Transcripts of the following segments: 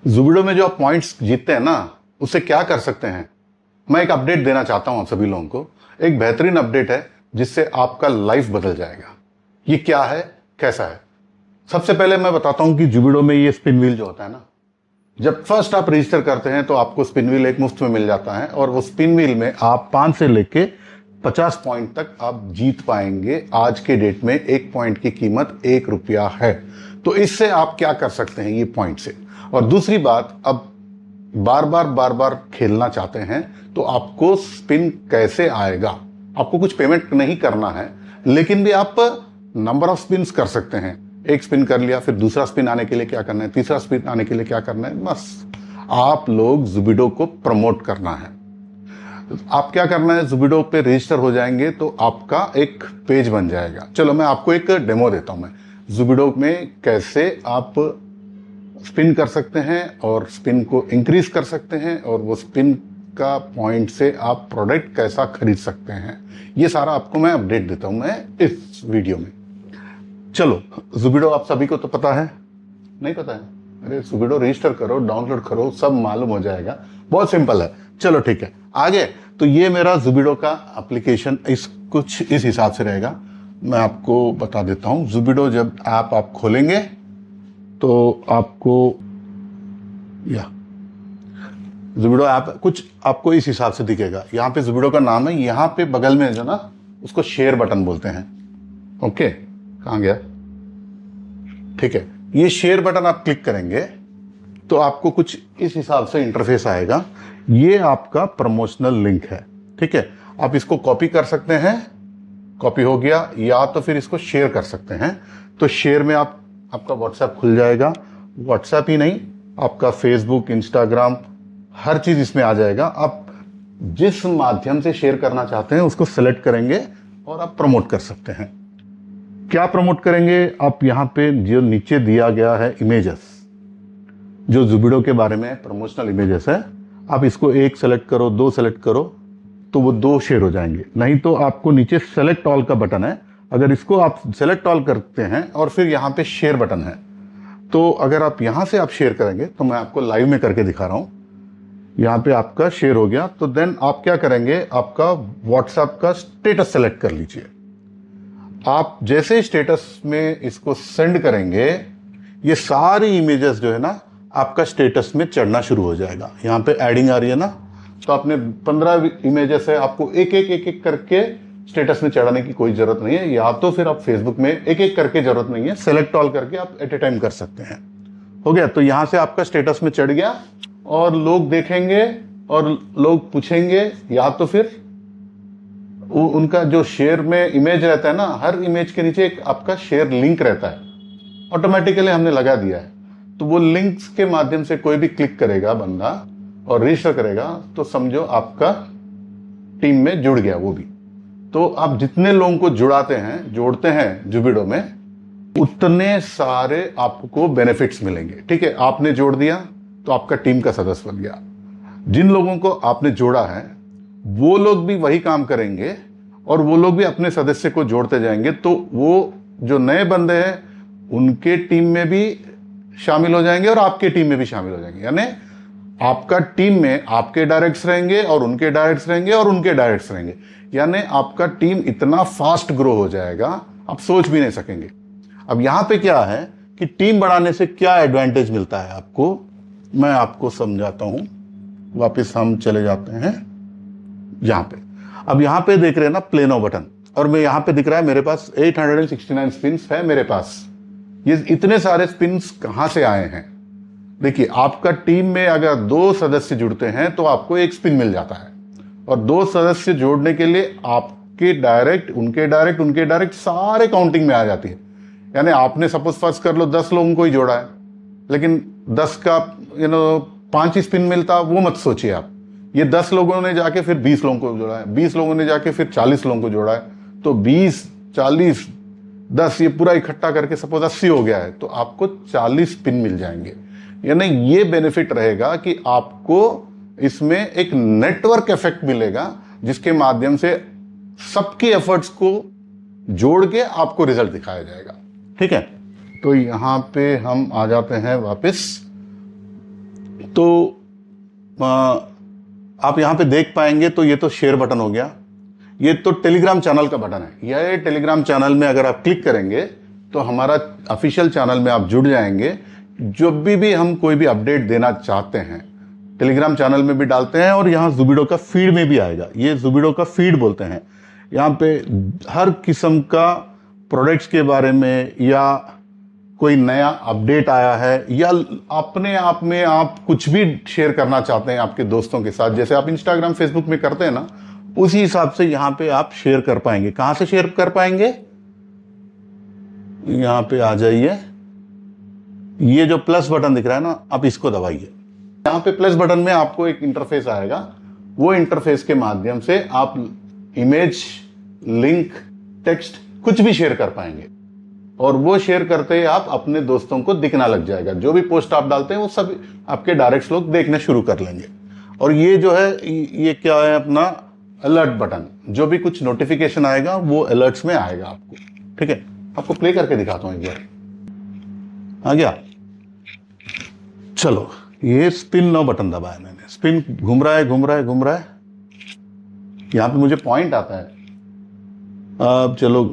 जुबिडो में जो आप पॉइंट्स जीतते हैं ना, उससे क्या कर सकते हैं, मैं एक अपडेट देना चाहता हूं आप सभी लोगों को। एक बेहतरीन अपडेट है जिससे आपका लाइफ बदल जाएगा। ये क्या है, कैसा है? सबसे पहले मैं बताता हूं कि जुबिडो में ये स्पिन व्हील जो होता है ना, जब फर्स्ट आप रजिस्टर करते हैं तो आपको स्पिन व्हील एक मुफ्त में मिल जाता है, और वो स्पिन व्हील में आप 5 से लेके 50 पॉइंट तक आप जीत पाएंगे। आज के डेट में 1 पॉइंट की कीमत 1 रुपया है। तो इससे आप क्या कर सकते हैं ये पॉइंट से। और दूसरी बात, अब बार बार खेलना चाहते हैं तो आपको स्पिन कैसे आएगा, आपको कुछ पेमेंट नहीं करना है, लेकिन भी आप नंबर ऑफ स्पिन्स कर सकते हैं। एक स्पिन कर लिया, फिर दूसरा स्पिन आने के लिए क्या करना है, तीसरा स्पिन आने के लिए क्या करना है, बस आप लोग जुबिडो को प्रमोट करना है। आप क्या करना है, जुबिडो पे रजिस्टर हो जाएंगे तो आपका एक पेज बन जाएगा। चलो मैं आपको एक डेमो देता हूं, मैं जुबिडो में कैसे आप स्पिन कर सकते हैं और स्पिन को इंक्रीज कर सकते हैं, और वो स्पिन का पॉइंट से आप प्रोडक्ट कैसा खरीद सकते हैं। ये सारा आपको मैं अपडेट देता हूं मैं इस वीडियो में। चलो, जुबिडो आप सभी को तो पता है, नहीं पता है? अरे जुबिडो रजिस्टर करो, डाउनलोड करो, सब मालूम हो जाएगा। बहुत सिंपल है। चलो ठीक है, आगे। तो ये मेरा जुबिडो का एप्लीकेशन कुछ इस हिसाब से रहेगा। मैं आपको बता देता हूं। जुबिडो जब ऐप आप खोलेंगे तो आपको जुबिडो ऐप कुछ आपको इस हिसाब से दिखेगा। यहाँ पे जुबिडो का नाम है, यहाँ पे बगल में जो ना, उसको शेयर बटन बोलते हैं। ओके, कहाँ गया? ठीक है, ये शेयर बटन आप क्लिक करेंगे तो आपको कुछ इस हिसाब से इंटरफेस आएगा। ये आपका प्रमोशनल लिंक है। ठीक है, आप इसको कॉपी कर सकते हैं, कॉपी हो गया, या तो फिर इसको शेयर कर सकते हैं। तो शेयर में आपका व्हाट्सएप खुल जाएगा। व्हाट्सएप ही नहीं, आपका फेसबुक, इंस्टाग्राम, हर चीज इसमें आ जाएगा। आप जिस माध्यम से शेयर करना चाहते हैं उसको सेलेक्ट करेंगे और आप प्रमोट कर सकते हैं। क्या प्रमोट करेंगे आप? यहाँ पे जो नीचे दिया गया है इमेजेस, जो जुबिडो के बारे में प्रमोशनल इमेजेस है, आप इसको एक सेलेक्ट करो, 2 सेलेक्ट करो तो वो 2 शेयर हो जाएंगे। नहीं तो आपको नीचे सेलेक्ट ऑल का बटन है, अगर इसको आप सेलेक्ट ऑल करते हैं और फिर यहाँ पे शेयर बटन है, तो अगर आप यहाँ से आप शेयर करेंगे, तो मैं आपको लाइव में करके दिखा रहा हूँ। यहाँ पे आपका शेयर हो गया, तो देन आप क्या करेंगे, आपका व्हाट्सएप का स्टेटस सेलेक्ट कर लीजिए। आप जैसे स्टेटस में इसको सेंड करेंगे, ये सारी इमेजेस जो है ना आपका स्टेटस में चढ़ना शुरू हो जाएगा। यहाँ पे एडिंग आ रही है ना, तो आपने 15 इमेजेस है, आपको एक एक करके स्टेटस में चढ़ाने की कोई जरूरत नहीं है। या तो फिर आप फेसबुक में एक करके जरूरत नहीं है, सेलेक्ट ऑल करके आप एट ए टाइम कर सकते हैं। हो गया, तो यहां से आपका स्टेटस में चढ़ गया और लोग देखेंगे और लोग पूछेंगे, या तो फिर उनका जो शेयर में इमेज रहता है ना, हर इमेज के नीचे एक आपका शेयर लिंक रहता है, ऑटोमेटिकली हमने लगा दिया है। तो वो लिंक्स के माध्यम से कोई भी क्लिक करेगा बंदा और रजिस्टर करेगा, तो समझो आपका टीम में जुड़ गया वो भी। तो आप जितने लोगों को जोड़ते हैं जुबिडो में, उतने सारे आपको बेनिफिट्स मिलेंगे। ठीक है, आपने जोड़ दिया तो आपका टीम का सदस्य बन गया। जिन लोगों को आपने जोड़ा है वो लोग भी वही काम करेंगे और वो लोग भी अपने सदस्य को जोड़ते जाएंगे। तो वो जो नए बंदे हैं उनके टीम में भी शामिल हो जाएंगे और आपके टीम में भी शामिल हो जाएंगे। यानी आपका टीम में आपके डायरेक्ट्स रहेंगे और उनके डायरेक्ट्स रहेंगे और उनके डायरेक्ट्स रहेंगे। यानी आपका टीम इतना फास्ट ग्रो हो जाएगा, आप सोच भी नहीं सकेंगे। अब यहां पे क्या है कि टीम बढ़ाने से क्या एडवांटेज मिलता है आपको, मैं आपको समझाता हूं। वापस हम चले जाते हैं यहां पे। अब यहां पे देख रहे हैं ना प्ले नाउ बटन, और मैं यहां पे दिख रहा है मेरे पास 869 स्पिन्स है मेरे पास। ये इतने सारे स्पिन्स कहां से आए हैं? देखिए, आपका टीम में अगर 2 सदस्य जुड़ते हैं तो आपको 1 स्पिन मिल जाता है, और 2 सदस्य जोड़ने के लिए आपके डायरेक्ट, उनके डायरेक्ट सारे काउंटिंग में आ जाती है। यानी आपने सपोज फर्स्ट कर लो 10 लोगों को ही जोड़ा है, लेकिन 10 का 5 ही स्पिन मिलता, वो मत सोचिए आप। ये 10 लोगों ने जाके फिर 20 लोगों को जोड़ा है, 20 लोगों ने जाके फिर 40 लोगों को जोड़ा है, तो 20, 40, 10 ये पूरा इकट्ठा करके सपोज 80 हो गया है, तो आपको 40 स्पिन मिल जाएंगे। यानी ये बेनिफिट रहेगा कि आपको इसमें एक नेटवर्क इफेक्ट मिलेगा, जिसके माध्यम से सबके एफर्ट्स को जोड़ के आपको रिजल्ट दिखाया जाएगा। ठीक है, तो यहां पे हम आ जाते हैं वापस तो आप यहाँ पे देख पाएंगे, तो ये तो शेयर बटन हो गया। ये तो टेलीग्राम चैनल का बटन है। यह टेलीग्राम चैनल में अगर आप क्लिक करेंगे तो हमारा ऑफिशियल चैनल में आप जुड़ जाएंगे। जो भी हम कोई भी अपडेट देना चाहते हैं टेलीग्राम चैनल में भी डालते हैं, और यहाँ ज़ुबिडो का फीड में भी आएगा। ये ज़ुबिडो का फीड बोलते हैं। यहाँ पे हर किस्म का प्रोडक्ट्स के बारे में, या कोई नया अपडेट आया है, या अपने आप में आप कुछ भी शेयर करना चाहते हैं आपके दोस्तों के साथ, जैसे आप इंस्टाग्राम फेसबुक में करते हैं ना, उसी हिसाब से यहाँ पे आप शेयर कर पाएंगे। कहाँ से शेयर कर पाएंगे? यहाँ पे आ जाइए, ये जो प्लस बटन दिख रहा है ना, आप इसको दबाइए। यहाँ पे प्लस बटन में आपको एक इंटरफेस आएगा। वो इंटरफेस के माध्यम से आप इमेज, लिंक, टेक्स्ट कुछ भी शेयर कर पाएंगे, और वो शेयर करते ही आप अपने दोस्तों को दिखना लग जाएगा। जो भी पोस्ट आप डालते हैं वो सब आपके डायरेक्ट लोग देखने शुरू कर लेंगे। और ये जो है, ये क्या है, अपना अलर्ट बटन। जो भी कुछ नोटिफिकेशन आएगा वो अलर्ट्स में आएगा आपको। ठीक है, आपको प्ले करके दिखाता हूं एक बार। आ गया? चलो, ये स्पिन नाउ बटन दबाया मैंने। स्पिन घूम रहा है, घूम रहा है, घूम रहा है। यहां पे मुझे पॉइंट आता है। अब चलो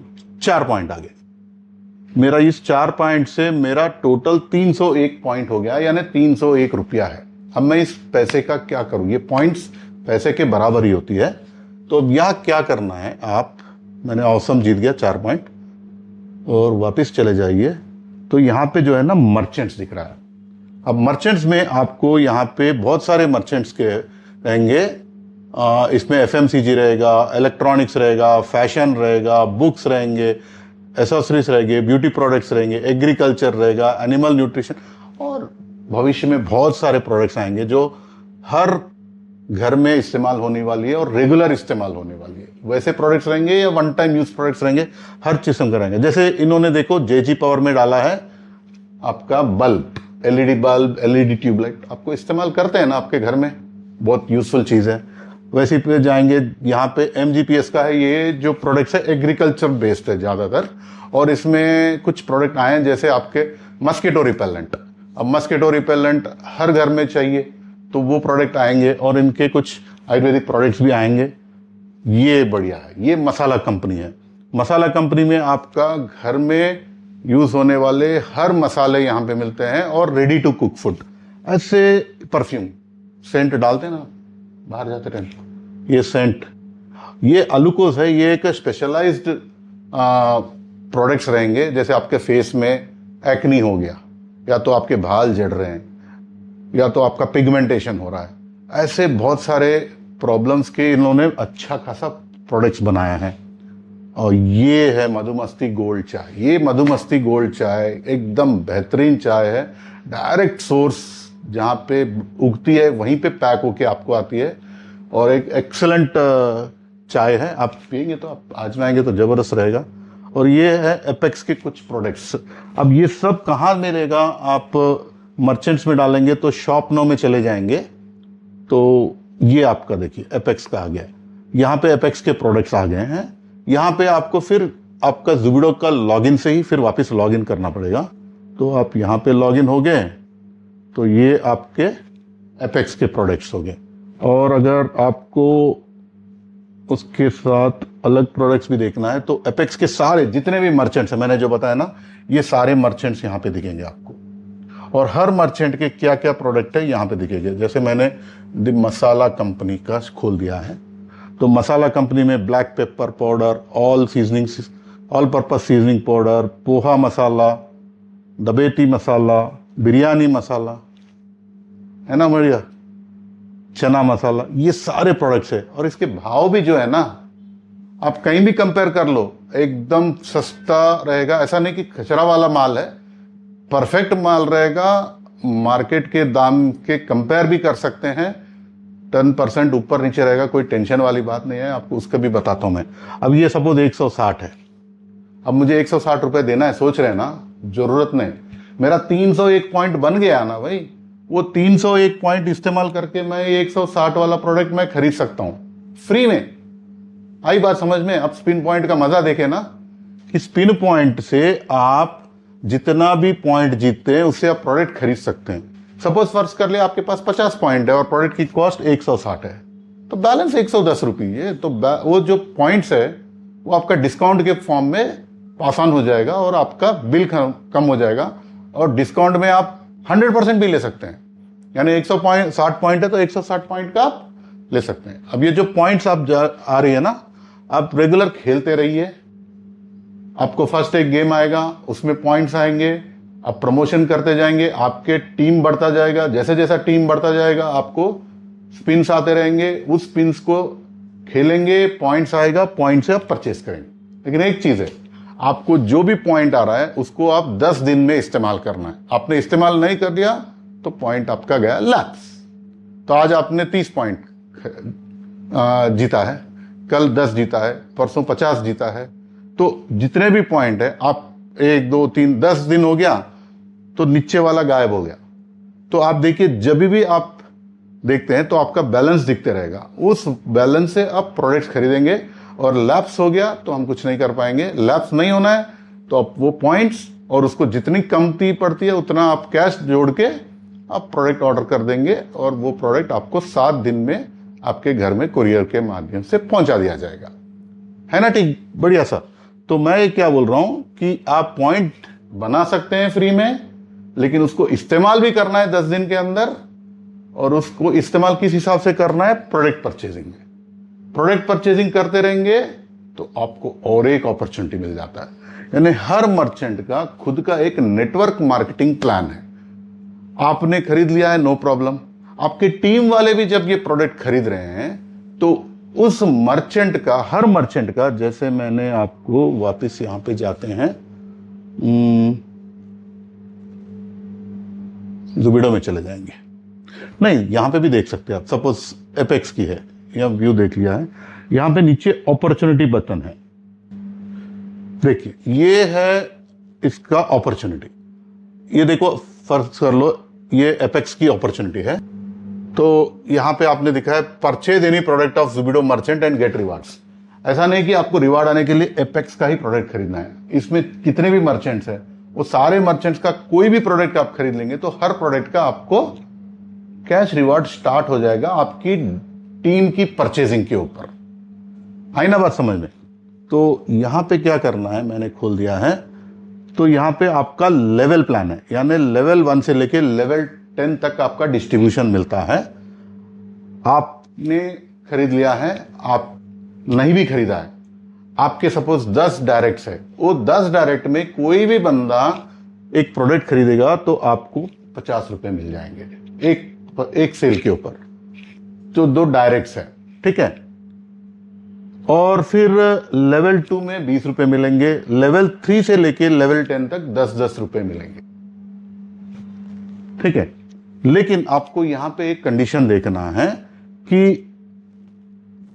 4 पॉइंट आ गए। मेरा इस 4 पॉइंट से मेरा टोटल 301 पॉइंट हो गया, यानी 301 रुपया है। अब मैं इस पैसे का क्या करूं? ये पॉइंट्स पैसे के बराबर ही होती है। तो अब यह क्या करना है, आप, मैंने ऑसम जीत गया 4 पॉइंट, और वापस चले जाइए। तो यहाँ पे जो है ना, मर्चेंट्स दिख रहा है। अब मर्चेंट्स में आपको यहाँ पे बहुत सारे मर्चेंट्स के रहेंगे। इसमें एफएमसीजी रहेगा, इलेक्ट्रॉनिक्स रहेगा, फैशन रहेगा, बुक्स रहेंगे, एसेसरीज रहेंगे, ब्यूटी प्रोडक्ट्स रहेंगे, एग्रीकल्चर रहेगा, एनिमल न्यूट्रिशन, और भविष्य में बहुत सारे प्रोडक्ट्स आएंगे जो हर घर में इस्तेमाल होने वाली है और रेगुलर इस्तेमाल होने वाली है। वैसे प्रोडक्ट्स रहेंगे या वन टाइम यूज प्रोडक्ट्स रहेंगे, हर किस्म का रहेंगे। जैसे इन्होंने देखो जेजी पावर में डाला है आपका bulb, LED bulb, LED tube light. आपको इस्तेमाल करते हैं ना आपके घर में, बहुत यूजफुल चीज है। वैसे पे जाएंगे, यहाँ पे एमजीपीएस का है। ये जो प्रोडक्ट्स है एग्रीकल्चर बेस्ड है ज्यादातर, और इसमें कुछ प्रोडक्ट आए हैं जैसे आपके मस्किटो रिपेलेंट। अब मस्किटो रिपेलेंट हर घर में चाहिए, तो वो प्रोडक्ट आएंगे, और इनके कुछ आयुर्वेदिक प्रोडक्ट्स भी आएंगे। ये बढ़िया है। ये मसाला कंपनी है। मसाला कंपनी में आपका घर में यूज होने वाले हर मसाले यहाँ पे मिलते हैं, और रेडी टू कुक फूड। ऐसे परफ्यूम, सेंट डालते हैं ना बाहर जाते टाइम, ये सेंट, ये अलुकोस है। ये एक स्पेशलाइज्ड प्रोडक्ट्स रहेंगे। जैसे आपके फेस में एक्नी हो गया, या तो आपके बाल झड़ रहे हैं, या तो आपका पिगमेंटेशन हो रहा है, ऐसे बहुत सारे प्रॉब्लम्स के इन्होंने अच्छा खासा प्रोडक्ट्स बनाया है। और ये है मधुमस्ती गोल्ड चाय। ये मधुमस्ती गोल्ड चाय एकदम बेहतरीन चाय है। डायरेक्ट सोर्स जहाँ पे उगती है वहीं पे पैक होके आपको आती है, और एक एक्सेलेंट चाय है। आप पिएंगे तो, आप आजमाएंगे तो जबरदस्त रहेगा। और ये है एपेक्स के कुछ प्रोडक्ट्स। अब ये सब कहाँ मिलेगा? आप मर्चेंट्स में डालेंगे तो शॉप नाउ में चले जाएंगे, तो ये आपका देखिए एपेक्स का आ गया। यहाँ पे एपेक्स के प्रोडक्ट्स आ गए हैं। यहाँ पे आपको फिर आपका ज़ुबिडो का लॉगिन से ही फिर वापस लॉगिन करना पड़ेगा। तो आप यहाँ पे लॉगिन हो गए, तो ये आपके एपेक्स के प्रोडक्ट्स हो गए। और अगर आपको उसके साथ अलग प्रोडक्ट्स भी देखना है, तो एपेक्स के सारे जितने भी मर्चेंट्स हैं, मैंने जो बताया ना, ये सारे मर्चेंट्स यहाँ पे दिखेंगे आपको। और हर मर्चेंट के क्या क्या प्रोडक्ट है यहाँ पे दिखेंगे। जैसे मैंने द मसाला कंपनी का खोल दिया है, तो मसाला कंपनी में black pepper powder, all seasoning, all purpose seasoning powder, poha masala, दबेटी मसाला, बिरयानी मसाला, है ना बढ़िया, चना मसाला, ये सारे प्रोडक्ट्स है। और इसके भाव भी जो है ना, आप कहीं भी कंपेयर कर लो, एकदम सस्ता रहेगा। ऐसा नहीं कि खचरा वाला माल है, परफेक्ट माल रहेगा। मार्केट के दाम के कंपेयर भी कर सकते हैं। 10% ऊपर नीचे रहेगा, कोई टेंशन वाली बात नहीं है। आपको उसका भी बताता हूं मैं। अब ये सपोज 160 है, अब मुझे 160 रुपए देना है, सोच रहे हैं ना, जरूरत नहीं। मेरा 301 पॉइंट बन गया ना भाई, वो 301 पॉइंट इस्तेमाल करके मैं 160 वाला प्रोडक्ट मैं खरीद सकता हूं फ्री में। आई बात समझ में? अब स्पिन पॉइंट का मजा देखे ना, कि स्पिन पॉइंट से आप जितना भी पॉइंट जीतते हैं उससे आप प्रोडक्ट खरीद सकते हैं सपोज फर्ज कर लिया आपके पास 50 पॉइंट है और प्रोडक्ट की कॉस्ट 160 है, तो बैलेंस 110 रुपये है। तो वो जो पॉइंट्स है वो आपका डिस्काउंट के फॉर्म में पास ऑन हो जाएगा और आपका बिल कम हो जाएगा, और डिस्काउंट में आप 100% भी ले सकते हैं। यानी 160 पॉइंट है तो 160 पॉइंट का आप ले सकते हैं। अब ये जो पॉइंट्स आप आ रही है ना, आप रेगुलर खेलते रहिए। आपको फर्स्ट एक गेम आएगा, उसमें पॉइंट्स आएंगे, आप प्रमोशन करते जाएंगे, आपके टीम बढ़ता जाएगा। जैसे जैसा टीम बढ़ता जाएगा आपको स्पिन्स आते रहेंगे, उस स्पिन्स को खेलेंगे, पॉइंट्स आएगा, पॉइंट से आप परचेस करेंगे। लेकिन एक चीज है, आपको जो भी पॉइंट आ रहा है उसको आप 10 दिन में इस्तेमाल करना है। आपने इस्तेमाल नहीं कर दिया तो पॉइंट आपका गया लैप्स। तो आज आपने 30 पॉइंट जीता है, कल 10 जीता है, परसों 50 जीता है, तो जितने भी पॉइंट है आप 1 2 3 10 दिन हो गया तो नीचे वाला गायब हो गया। तो आप देखिए, जब भी आप देखते हैं तो आपका बैलेंस दिखते रहेगा, उस बैलेंस से आप प्रोडक्ट्स खरीदेंगे। और लैप्स हो गया तो हम कुछ नहीं कर पाएंगे। लैप्स नहीं होना है तो आप वो पॉइंट्स और उसको जितनी कमती पड़ती है उतना आप कैश जोड़ के आप प्रोडक्ट ऑर्डर कर देंगे, और वो प्रोडक्ट आपको 7 दिन में आपके घर में कुरियर के माध्यम से पहुंचा दिया जाएगा। है ना, ठीक, बढ़िया सर। तो मैं क्या बोल रहा हूं कि आप पॉइंट बना सकते हैं फ्री में, लेकिन उसको इस्तेमाल भी करना है 10 दिन के अंदर। और उसको इस्तेमाल किस हिसाब से करना है? प्रोडक्ट परचेजिंग में। प्रोडक्ट परचेजिंग करते रहेंगे तो आपको और एक अपॉर्चुनिटी मिल जाता है। यानी हर मर्चेंट का खुद का एक नेटवर्क मार्केटिंग प्लान है। आपने खरीद लिया है, नो प्रॉब्लम। आपके टीम वाले भी जब ये प्रोडक्ट खरीद रहे हैं तो उस मर्चेंट का, हर मर्चेंट का, जैसे मैंने आपको वापस यहां पे जाते हैं, जुबिडो में चले जाएंगे, नहीं यहां पे भी देख सकते हैं आप। सपोज एपेक्स की है, यहां व्यू देख लिया है, यहां पे नीचे अपॉर्चुनिटी बटन है, देखिए ये है इसका अपॉर्चुनिटी। ये देखो, फर्ज कर लो ये एपेक्स की अपॉर्चुनिटी है। तो यहां पे आपने दिखा है परचेज एनी प्रोडक्ट ऑफ जुबिडो मर्चेंट एंड गेट रिवार्ड्स। ऐसा नहीं कि आपको रिवार्ड आने के लिए एपेक्स का ही प्रोडक्ट खरीदना है। इसमें कितने भी मर्चेंट्स हैं, वो सारे मर्चेंट्स का कोई भी प्रोडक्ट आप खरीद लेंगे तो हर प्रोडक्ट का आपको कैश रिवार्ड स्टार्ट हो जाएगा आपकी टीम की परचेजिंग के ऊपर। आई ना बात समझ में? तो यहां पे क्या करना है, मैंने खोल दिया है। तो यहां पे आपका लेवल प्लान है, यानी लेवल 1 से लेके लेवल 10 तक आपका डिस्ट्रीब्यूशन मिलता है। आपने खरीद लिया है, आप नहीं भी खरीदा है, आपके सपोज 10 डायरेक्ट्स है, वो 10 डायरेक्ट में कोई भी बंदा एक प्रोडक्ट खरीदेगा तो आपको 50 रुपए मिल जाएंगे एक सेल के ऊपर, जो 2 डायरेक्ट्स है, ठीक है। और फिर लेवल 2 में 20 रुपए मिलेंगे, लेवल 3 से लेके लेवल 10 तक 10-10 रुपए मिलेंगे, ठीक है। लेकिन आपको यहां पे एक कंडीशन देखना है कि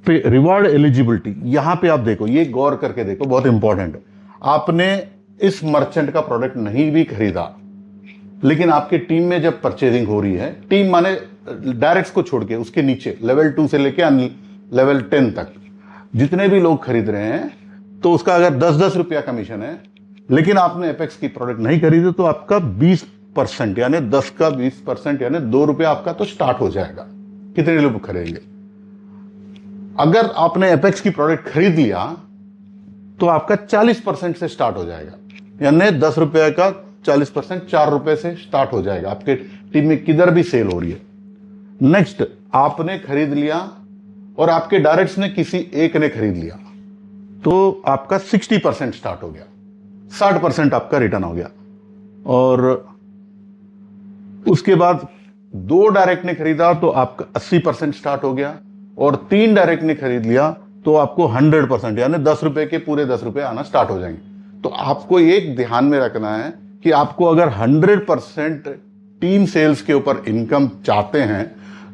रिवार्ड एलिजिबिलिटी, यहां पे आप देखो, ये गौर करके देखो, बहुत इंपॉर्टेंट है। आपने इस मर्चेंट का प्रोडक्ट नहीं भी खरीदा, लेकिन आपके टीम में जब परचेजिंग हो रही है, टीम माने डायरेक्ट्स को छोड़ के उसके नीचे लेवल 2 से लेके लेवल 10 तक जितने भी लोग खरीद रहे हैं, तो उसका अगर 10-10 रुपया कमीशन है, लेकिन आपने एपेक्स की प्रोडक्ट नहीं खरीदी तो आपका 20% यानी 10 का 20% यानी 2 रुपया आपका तो स्टार्ट हो जाएगा। कितने लोग खरीदेंगे? अगर आपने एपेक्स की प्रोडक्ट खरीद लिया तो आपका 40% से स्टार्ट हो जाएगा, यानी 10 रुपए का 40% 4 रुपए से स्टार्ट हो जाएगा आपके टीम में किधर भी सेल हो रही है। नेक्स्ट, आपने खरीद लिया और आपके डायरेक्ट्स ने किसी एक ने खरीद लिया तो आपका 60% स्टार्ट हो गया, 60% आपका रिटर्न हो गया। और उसके बाद 2 डायरेक्ट ने खरीदा तो आपका 80% स्टार्ट हो गया, और 3 डायरेक्ट ने खरीद लिया तो आपको 100% यानी 10 रुपए के पूरे 10 रुपए आना स्टार्ट हो जाएंगे। तो आपको एक ध्यान में रखना है कि आपको अगर 100% टीम सेल्स के ऊपर इनकम चाहते हैं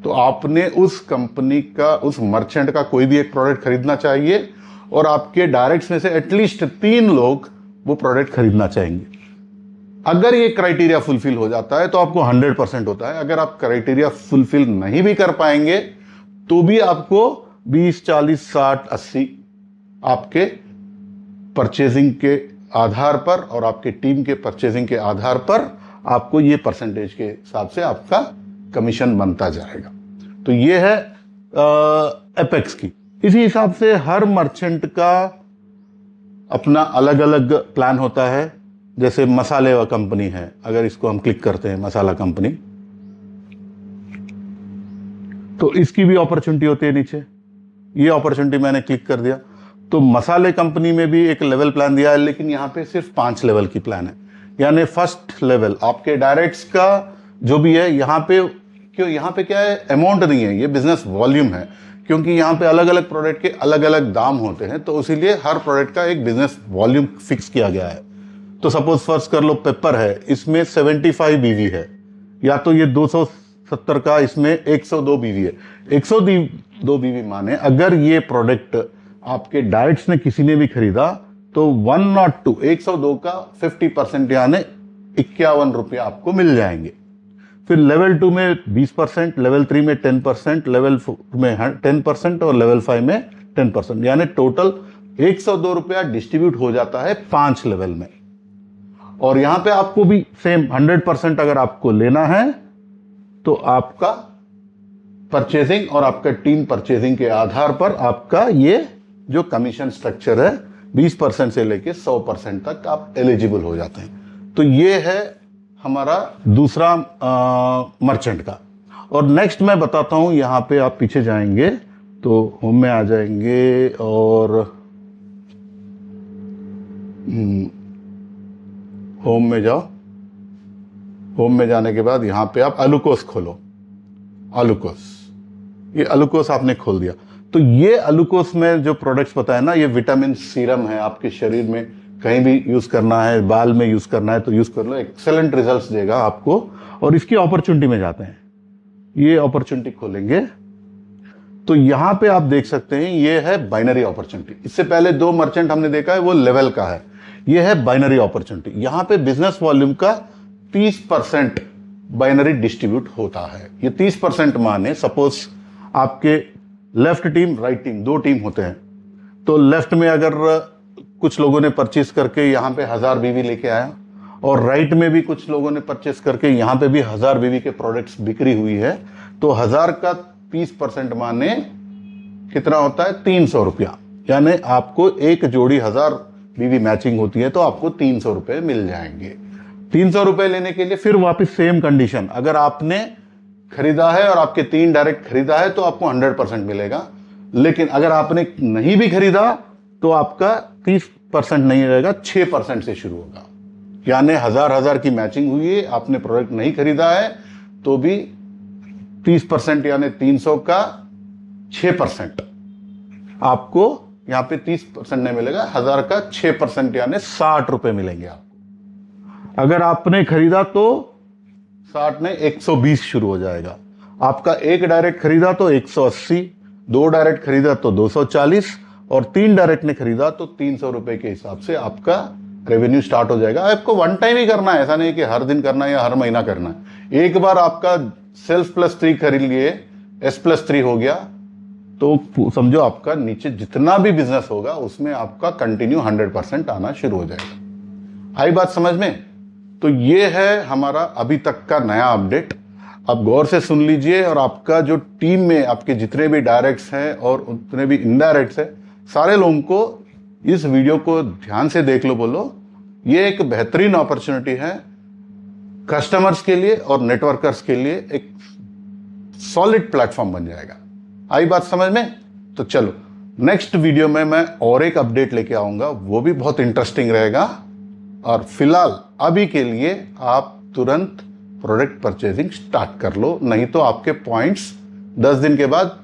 तो आपने उस कंपनी का, उस मर्चेंट का कोई भी एक प्रोडक्ट खरीदना चाहिए, और आपके डायरेक्ट्स में से एटलीस्ट 3 लोग वो प्रोडक्ट खरीदना चाहेंगे। अगर ये क्राइटेरिया फुलफिल हो जाता है तो आपको 100% होता है। अगर आप क्राइटेरिया फुलफिल नहीं भी कर पाएंगे तो भी आपको 20, 40, 60, 80 आपके परचेजिंग के आधार पर और आपके टीम के परचेजिंग के आधार पर आपको ये परसेंटेज के हिसाब से आपका कमीशन बनता जाएगा। तो ये है एपेक्स की। इसी हिसाब से हर मर्चेंट का अपना अलग अलग प्लान होता है। जैसे मसाले व कंपनी है, अगर इसको हम क्लिक करते हैं मसाला कंपनी, तो इसकी भी अपॉर्चुनिटी होती है नीचे। ये अपॉर्चुनिटी मैंने क्लिक कर दिया तो मसाले कंपनी में भी एक लेवल प्लान दिया है, लेकिन यहाँ पे सिर्फ 5 लेवल की प्लान है। यानी फर्स्ट लेवल आपके डायरेक्ट्स का जो भी है, यहाँ पे क्यों, यहाँ पे क्या है, अमाउंट नहीं है, ये बिजनेस वॉल्यूम है। क्योंकि यहाँ पे अलग अलग प्रोडक्ट के अलग अलग दाम होते हैं, तो इसीलिए हर प्रोडक्ट का एक बिजनेस वॉल्यूम फिक्स किया गया है। तो सपोज फर्स्ट कर लो पेपर है, इसमें 75 बीवी है, या तो ये 270 का, इसमें 102 बीवी है। 102 बीवी माने अगर ये प्रोडक्ट आपके डायरेक्ट्स ने किसी ने भी खरीदा तो 102 का 50% यानी 51 रुपया आपको मिल जाएंगे। फिर लेवल 2 में 20%, लेवल 3 में 10%, लेवल 4 में 10% और लेवल 5 में 10%, यानी टोटल 102 रुपया डिस्ट्रीब्यूट हो जाता है 5 लेवल में। और यहां पे आपको भी सेम 100% अगर आपको लेना है तो आपका परचेजिंग और आपका टीम परचेजिंग के आधार पर आपका ये जो कमीशन स्ट्रक्चर है 20% से लेके 100% तक आप एलिजिबल हो जाते हैं। तो ये है हमारा दूसरा मर्चेंट का। और नेक्स्ट मैं बताता हूं, यहां पे आप पीछे जाएंगे तो होम में आ जाएंगे और होम में जाओ। होम में जाने के बाद यहां पे आप अलुकोस खोलो। अलुकोस, ये अलुकोस आपने खोल दिया तो ये अलुकोस में जो प्रोडक्ट्स बताए ना, ये विटामिन सीरम है, आपके शरीर में कहीं भी यूज करना है, बाल में यूज करना है तो यूज कर लो, एक्सेलेंट रिजल्ट्स देगा आपको। और इसकी अपॉर्चुनिटी में जाते हैं, ये अपॉर्चुनिटी खोलेंगे तो यहां पे आप देख सकते हैं ये है बाइनरी अपॉर्चुनिटी। इससे पहले 2 मर्चेंट हमने देखा है वो लेवल का है, ये है बाइनरी अपॉर्चुनिटी। यहां पे बिजनेस वॉल्यूम का 30% बाइनरी डिस्ट्रीब्यूट होता है। ये 30% माने सपोज आपके left team right team 2 team होते हैं, तो लेफ्ट में अगर कुछ लोगों ने परचेस करके यहां पे 1000 बीवी लेके आया और राइट में भी कुछ लोगों ने परचेस करके यहां पे भी 1000 बीवी के प्रोडक्ट्स बिक्री हुई है, तो 1000 का 30% माने कितना होता है, 300 रुपया। यानी आपको एक जोड़ी 1000 बीवी मैचिंग होती है तो आपको 300 रुपए मिल जाएंगे। 300 रुपए लेने के लिए फिर वापस सेम कंडीशन, अगर आपने खरीदा है और आपके 3 डायरेक्ट खरीदा है तो आपको 100% मिलेगा। लेकिन अगर आपने नहीं भी खरीदा तो आपका 30% नहीं रहेगा, 6% से शुरू होगा। यानी 1000 की मैचिंग हुई है, आपने प्रोडक्ट नहीं खरीदा है तो भी 30% यानी 300 का 6% आपको यहां पे 30% नहीं मिलेगा, 1000 का 6% यानी 60 रुपए मिलेंगे आपको। अगर आपने खरीदा तो 60 ने 120 शुरू हो जाएगा। आपका 1 डायरेक्ट खरीदा तो 180, 2 डायरेक्ट खरीदा तो 240 और 3 डायरेक्ट ने खरीदा तो 300 रुपए के हिसाब से आपका रेवेन्यू स्टार्ट हो जाएगा। आपको वन टाइम ही करना है, ऐसा नहीं कि हर दिन करना है या हर महीना करना है। एक बार आपका सेल्स +3 खरीद लिए, S+3 हो गया तो समझो आपका नीचे जितना भी बिजनेस होगा उसमें आपका कंटिन्यू 100% आना शुरू हो जाएगा। आई बात समझ में? तो ये है हमारा अभी तक का नया अपडेट। अब गौर से सुन लीजिए और आपका जो टीम में आपके जितने भी डायरेक्ट्स हैं और उतने भी इनडायरेक्ट्स हैं, सारे लोगों को इस वीडियो को ध्यान से देख लो। बोलो ये एक बेहतरीन अपॉर्चुनिटी है कस्टमर्स के लिए और नेटवर्कर्स के लिए, एक सॉलिड प्लेटफॉर्म बन जाएगा। आई बात समझ में? तो चलो नेक्स्ट वीडियो में मैं और एक अपडेट लेके आऊंगा, वो भी बहुत इंटरेस्टिंग रहेगा। और फिलहाल अभी के लिए आप तुरंत प्रोडक्ट परचेजिंग स्टार्ट कर लो, नहीं तो आपके पॉइंट्स 10 दिन के बाद